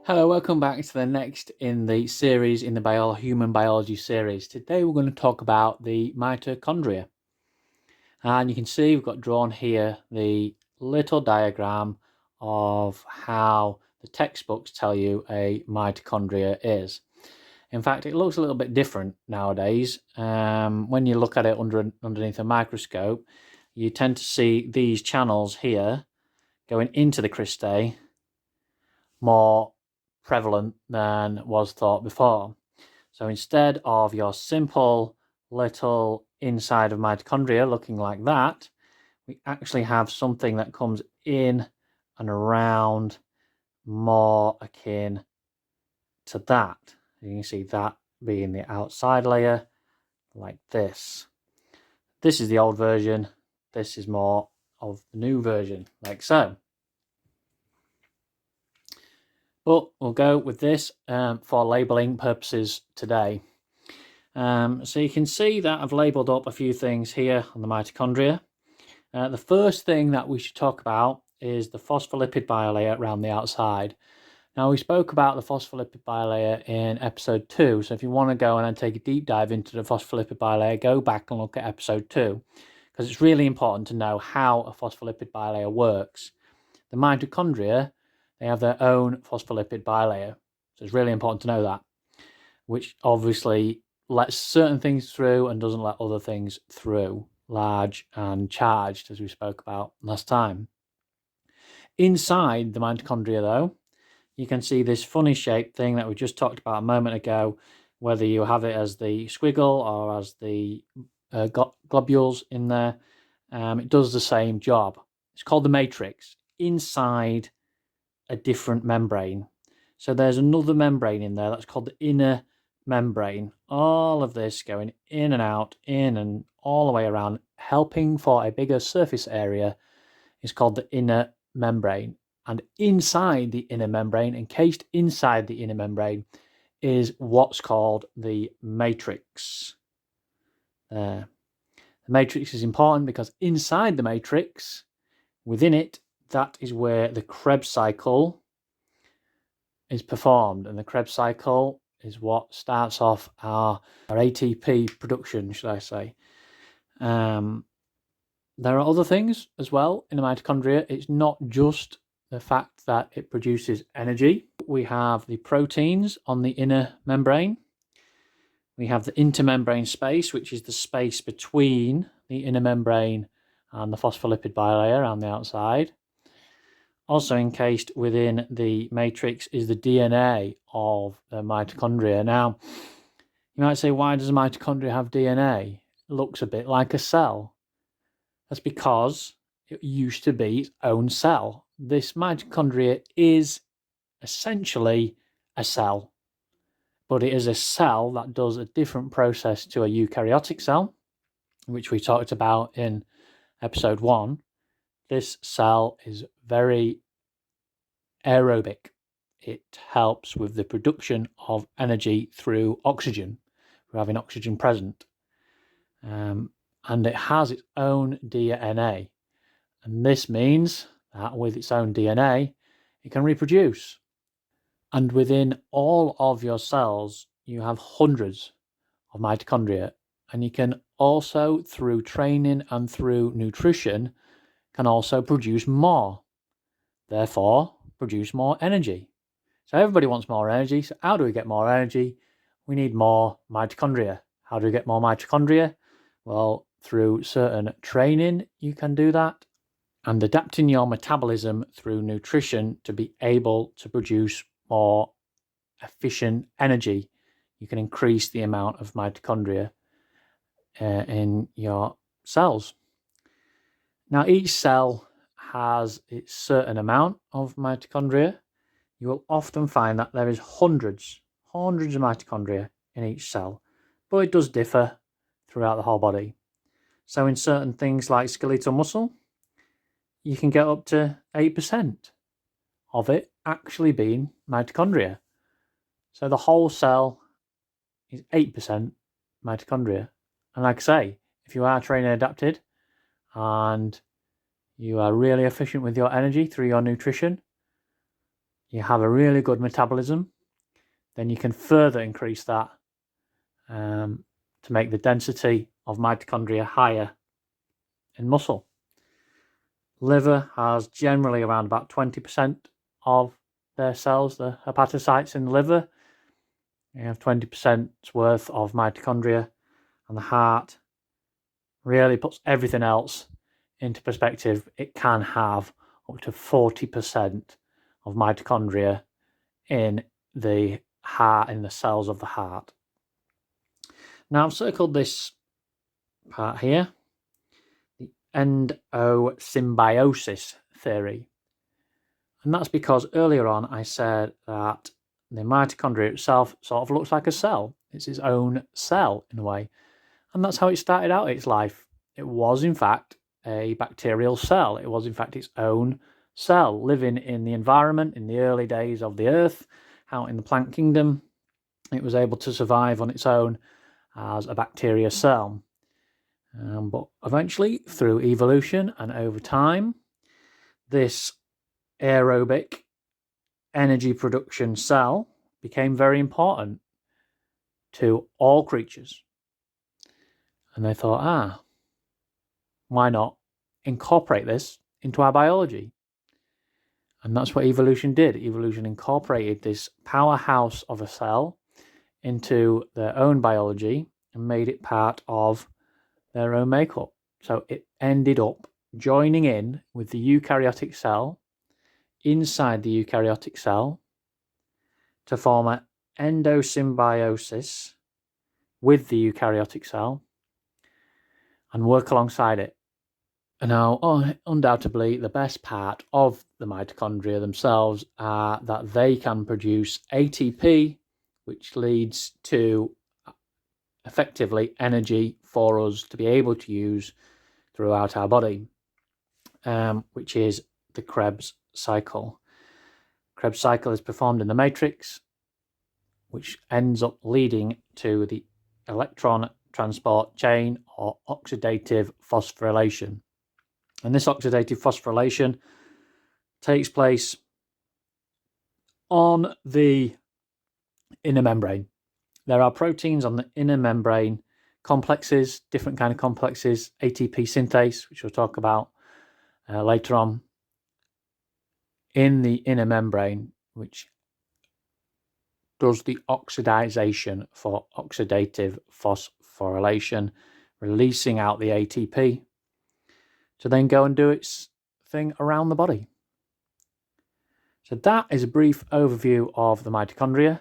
Hello, welcome back to the next in the series in the human biology series. Today we're going to talk about the mitochondria. And you can see we've got drawn here the little diagram of how the textbooks tell you a mitochondria is. In fact, it looks a little bit different nowadays. When you look at it underneath a microscope, you tend to see these channels here going into the cristae more prevalent than was thought before. So instead of your simple little inside of mitochondria looking like that, we actually have something that comes in and around more akin to that. You can see that being the outside layer like this. This is the old version. This is more of the new version, like so. But we'll go with this for labeling purposes today. So you can see that I've labeled up a few things here on the mitochondria. The first thing that we should talk about is the phospholipid bilayer around the outside. Now, we spoke about the phospholipid bilayer in episode 2, so if you want to go and take a deep dive into the phospholipid bilayer, go back and look at episode 2, because it's really important to know how a phospholipid bilayer works. The mitochondria, they have their own phospholipid bilayer, so it's really important to know that, which obviously lets certain things through and doesn't let other things through, large and charged, as we spoke about last time. Inside the mitochondria, though, you can see this funny shaped thing that we just talked about a moment ago, whether you have it as the squiggle or as the globules in there. It does the same job. It's called the matrix inside a different membrane. So there's another membrane in there that's called the inner membrane. All of this going in and out, in and all the way around, helping for a bigger surface area, is called the inner membrane. And inside the inner membrane, encased inside the inner membrane, is what's called the matrix. The matrix is important because inside the matrix, within it, that is where the Krebs cycle is performed. And the Krebs cycle is what starts off our ATP production, should I say. There are other things as well in the mitochondria. It's not just the fact that it produces energy. We have the proteins on the inner membrane. We have the intermembrane space, which is the space between the inner membrane and the phospholipid bilayer on the outside. Also encased within the matrix is the DNA of the mitochondria. Now, you might say, why does a mitochondria have DNA? It looks a bit like a cell. That's because it used to be its own cell. This mitochondria is essentially a cell, but it is a cell that does a different process to a eukaryotic cell, which we talked about in episode 1. This cell is very aerobic. It helps with the production of energy through oxygen, through having oxygen present. And it has its own DNA. And this means that with its own DNA, it can reproduce. And within all of your cells, you have hundreds of mitochondria. And you can also, through training and through nutrition, can also produce more. Therefore, produce more energy. So everybody wants more energy. So how do we get more energy? We need more mitochondria. How do we get more mitochondria? Well, through certain training, you can do that. And adapting your metabolism through nutrition to be able to produce more efficient energy. You can increase the amount of mitochondria in your cells. Now, each cell has its certain amount of mitochondria. You will often find that there is hundreds of mitochondria in each cell, but it does differ throughout the whole body. So in certain things like skeletal muscle, you can get up to 8% of it actually being mitochondria. So the whole cell is 8% mitochondria. And like I say, if you are training adapted and you are really efficient with your energy through your nutrition, you have a really good metabolism, then you can further increase that to make the density of mitochondria higher in muscle. Liver has generally around about 20% of their cells, the hepatocytes in the liver. You have 20% worth of mitochondria, and the heart really puts everything else into perspective. It can have up to 40% of mitochondria in the heart, in the cells of the heart. Now I've circled this part here, the endosymbiosis theory. And that's because earlier on I said that the mitochondria itself sort of looks like a cell. It's its own cell in a way. And that's how it started out its life. It was in fact a bacterial cell. It was in fact its own cell living in the environment in the early days of the earth, out in the plant kingdom. It was able to survive on its own as a bacteria cell. But eventually, through evolution and over time, this aerobic energy production cell became very important to all creatures. And they thought, why not incorporate this into our biology? And that's what evolution did. Evolution incorporated this powerhouse of a cell into their own biology and made it part of their own makeup. So it ended up joining in with the eukaryotic cell inside the eukaryotic cell to form an endosymbiosis with the eukaryotic cell and work alongside it. And now, undoubtedly, the best part of the mitochondria themselves are that they can produce ATP, which leads to effectively energy for us to be able to use throughout our body, which is the Krebs cycle. Krebs cycle is performed in the matrix, which ends up leading to the electron transport chain or oxidative phosphorylation. And this oxidative phosphorylation takes place on the inner membrane. There are proteins on the inner membrane complexes, different kind of complexes, ATP synthase, which we'll talk about later on, in the inner membrane, which does the oxidization for oxidative phosphorylation, releasing out the ATP to then go and do its thing around the body. So that is a brief overview of the mitochondria.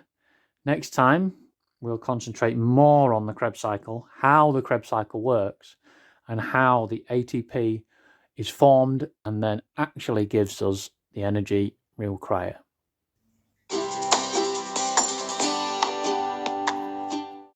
Next time, we'll concentrate more on the Krebs cycle, how the Krebs cycle works, and how the ATP is formed and then actually gives us the energy we require.